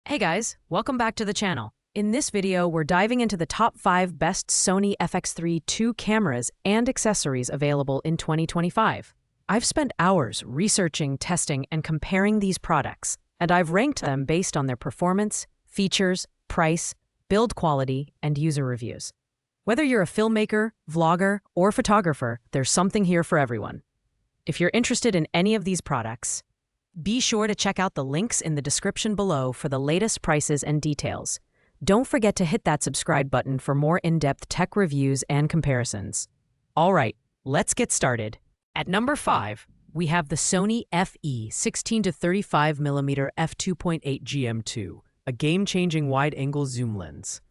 Hey guys, welcome back to the channel. In this video, we're diving into the top 5 best Sony FX3 II cameras and accessories available in 2025. I've spent hours researching, testing, and comparing these products, and I've ranked them based on their performance, features, price, build quality, and user reviews. Whether you're a filmmaker, vlogger, or photographer, there's something here for everyone. If you're interested in any of these products, be sure to check out the links in the description below for the latest prices and details. Don't forget to hit that subscribe button for more in-depth tech reviews and comparisons. All right, let's get started. At number 5, we have the Sony FE 16-35mm f2.8 GM2, a game-changing wide-angle zoom lens.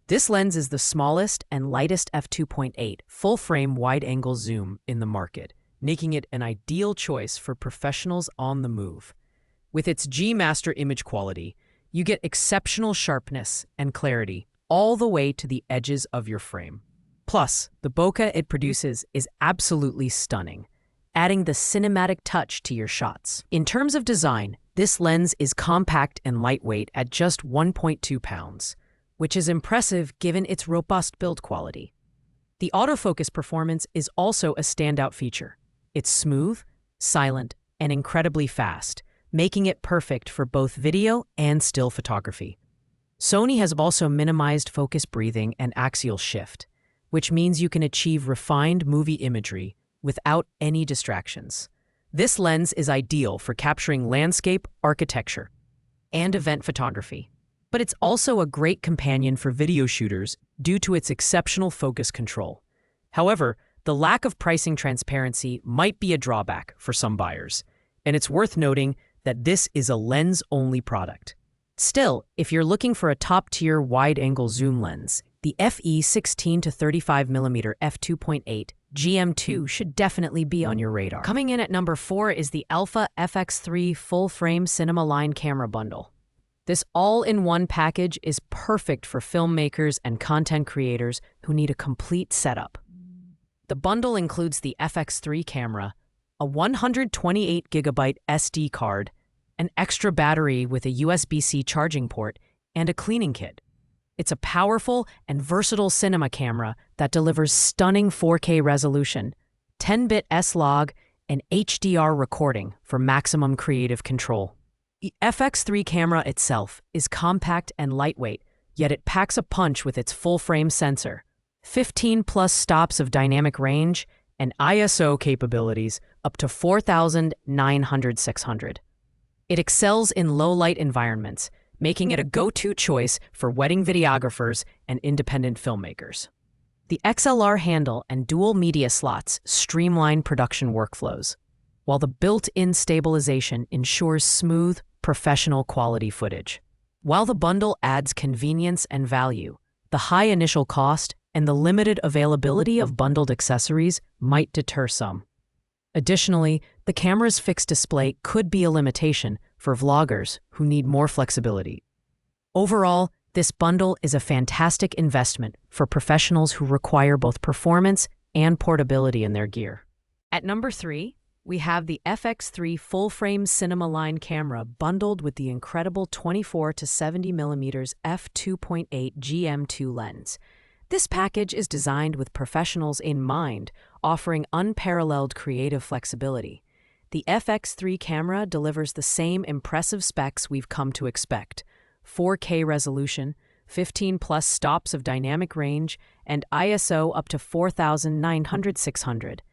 This lens is the smallest and lightest f2.8 full-frame wide-angle zoom in the market, making it an ideal choice for professionals on the move. With its G-Master image quality, you get exceptional sharpness and clarity all the way to the edges of your frame. Plus, the bokeh it produces is absolutely stunning, adding the cinematic touch to your shots. In terms of design, this lens is compact and lightweight at just 1.2 pounds, which is impressive given its robust build quality. The autofocus performance is also a standout feature. It's smooth, silent, and incredibly fast, making it perfect for both video and still photography. Sony has also minimized focus breathing and axial shift, which means you can achieve refined movie imagery without any distractions. This lens is ideal for capturing landscape, architecture, and event photography. But it's also a great companion for video shooters due to its exceptional focus control. However, the lack of pricing transparency might be a drawback for some buyers, and it's worth noting that this is a lens-only product. Still, if you're looking for a top-tier wide-angle zoom lens, the FE 16-35mm f2.8 GM2 should definitely be on your radar. Coming in at number 4 is the Alpha FX3 full-frame cinema line camera bundle. This all-in-one package is perfect for filmmakers and content creators who need a complete setup. The bundle includes the FX3 camera, a 128GB SD card, an extra battery with a USB-C charging port, and a cleaning kit. It's a powerful and versatile cinema camera that delivers stunning 4K resolution, 10-bit S-Log, and HDR recording for maximum creative control. The FX3 camera itself is compact and lightweight, yet it packs a punch with its full-frame sensor, 15+ stops of dynamic range, and ISO capabilities up to 4,900/600. It excels in low-light environments, making it a go-to choice for wedding videographers and independent filmmakers. The XLR handle and dual media slots streamline production workflows, while the built-in stabilization ensures smooth, professional quality footage. While the bundle adds convenience and value, the high initial cost and the limited availability of bundled accessories might deter some. Additionally, the camera's fixed display could be a limitation for vloggers who need more flexibility. Overall, this bundle is a fantastic investment for professionals who require both performance and portability in their gear. At number 3, we have the FX3 full-frame cinema line camera bundled with the incredible 24-70mm f2.8 GM2 lens. This package is designed with professionals in mind, offering unparalleled creative flexibility. The FX3 camera delivers the same impressive specs we've come to expect: 4K resolution, 15+ stops of dynamic range, and ISO up to 4,900/600.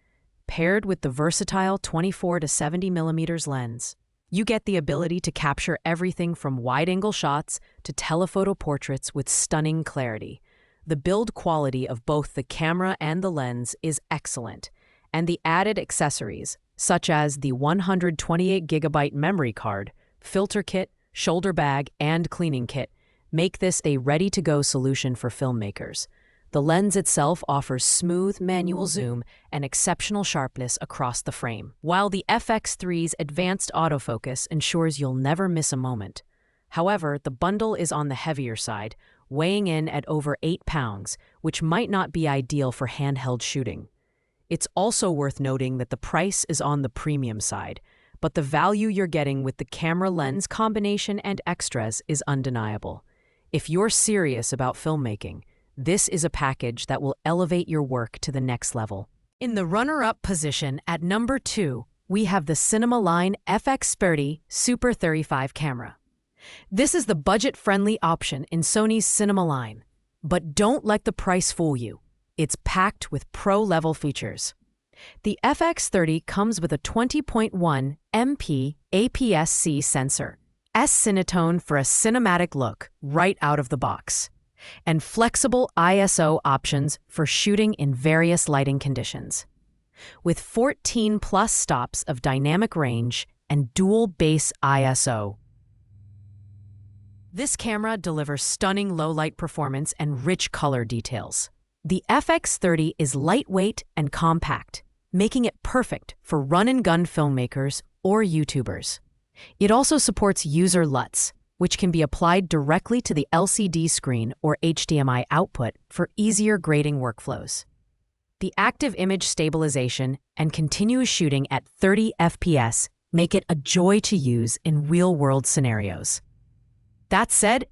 Paired with the versatile 24-70mm lens, you get the ability to capture everything from wide-angle shots to telephoto portraits with stunning clarity. The build quality of both the camera and the lens is excellent, and the added accessories, such as the 128GB memory card, filter kit, shoulder bag, and cleaning kit, make this a ready-to-go solution for filmmakers. The lens itself offers smooth manual zoom and exceptional sharpness across the frame, while the FX3's advanced autofocus ensures you'll never miss a moment. However, the bundle is on the heavier side, weighing in at over 8 pounds, which might not be ideal for handheld shooting. It's also worth noting that the price is on the premium side, but the value you're getting with the camera lens combination and extras is undeniable. If you're serious about filmmaking, this is a package that will elevate your work to the next level. In the runner-up position at number 2, we have the Cinema FX3 Super 35 camera. This is the budget-friendly option in Sony's Cinema line. But don't let the price fool you. It's packed with pro-level features. The FX3 comes with a 20.1 MP APS-C sensor, S-Cinetone for a cinematic look right out of the box, and flexible ISO options for shooting in various lighting conditions. With 14+ stops of dynamic range and dual base ISO, this camera delivers stunning low-light performance and rich color details. The FX3 is lightweight and compact, making it perfect for run-and-gun filmmakers or YouTubers. It also supports user LUTs, which can be applied directly to the LCD screen or HDMI output for easier grading workflows. The active image stabilization and continuous shooting at 30 FPS make it a joy to use in real-world scenarios. That said,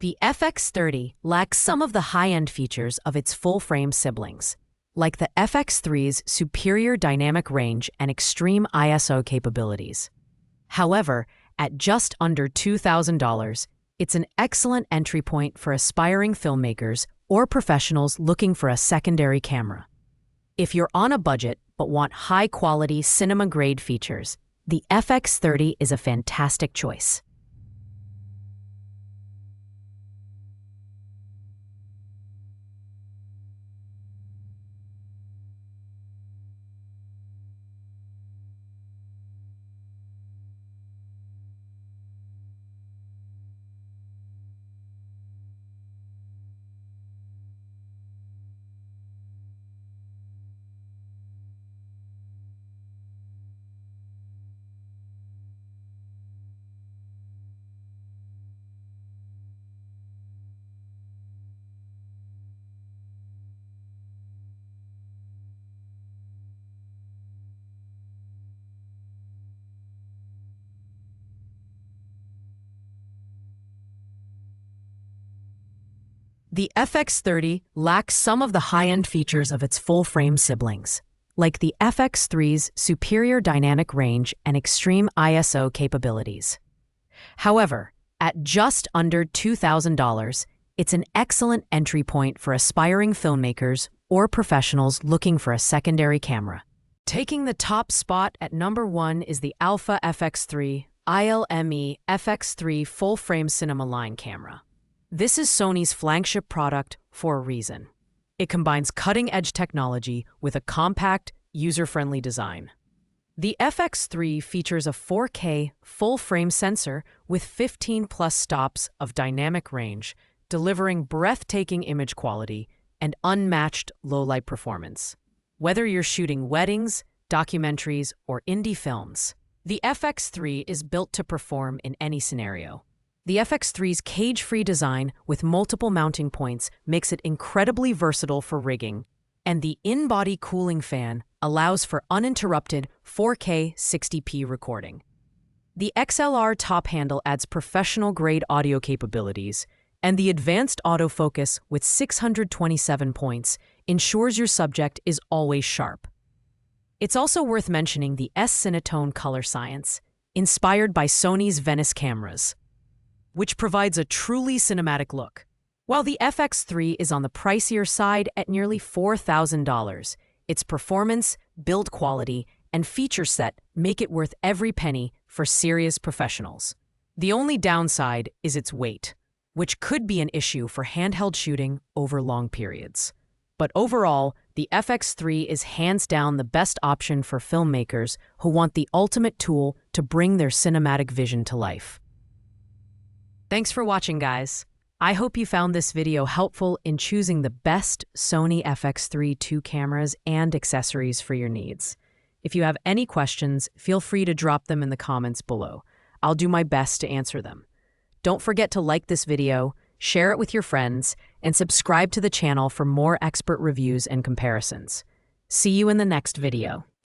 the FX3 lacks some of the high-end features of its full-frame siblings, like the FX3's superior dynamic range and extreme ISO capabilities. However, at just under $2,000, it's an excellent entry point for aspiring filmmakers or professionals looking for a secondary camera. If you're on a budget but want high-quality cinema-grade features, the FX3 is a fantastic choice. The FX3 lacks some of the high-end features of its full-frame siblings, like the FX3's superior dynamic range and extreme ISO capabilities. However, at just under $2,000, it's an excellent entry point for aspiring filmmakers or professionals looking for a secondary camera. Taking the top spot at number 1 is the Alpha FX3 ILME FX3 full-frame cinema line camera. This is Sony's flagship product for a reason. It combines cutting-edge technology with a compact, user-friendly design. The FX3 features a 4K full-frame sensor with 15+ stops of dynamic range, delivering breathtaking image quality and unmatched low-light performance. Whether you're shooting weddings, documentaries, or indie films, the FX3 is built to perform in any scenario. The FX3's cage-free design with multiple mounting points makes it incredibly versatile for rigging, and the in-body cooling fan allows for uninterrupted 4K 60p recording. The XLR top handle adds professional-grade audio capabilities, and the advanced autofocus with 627 points ensures your subject is always sharp. It's also worth mentioning the S-Cinetone color science, inspired by Sony's Venice cameras, which provides a truly cinematic look. While the FX3 is on the pricier side at nearly $4,000, its performance, build quality, and feature set make it worth every penny for serious professionals. The only downside is its weight, which could be an issue for handheld shooting over long periods. But overall, the FX3 is hands down the best option for filmmakers who want the ultimate tool to bring their cinematic vision to life. Thanks for watching, guys. I hope you found this video helpful in choosing the best Sony FX3 II cameras and accessories for your needs. If you have any questions, feel free to drop them in the comments below. I'll do my best to answer them. Don't forget to like this video, share it with your friends, and subscribe to the channel for more expert reviews and comparisons. See you in the next video.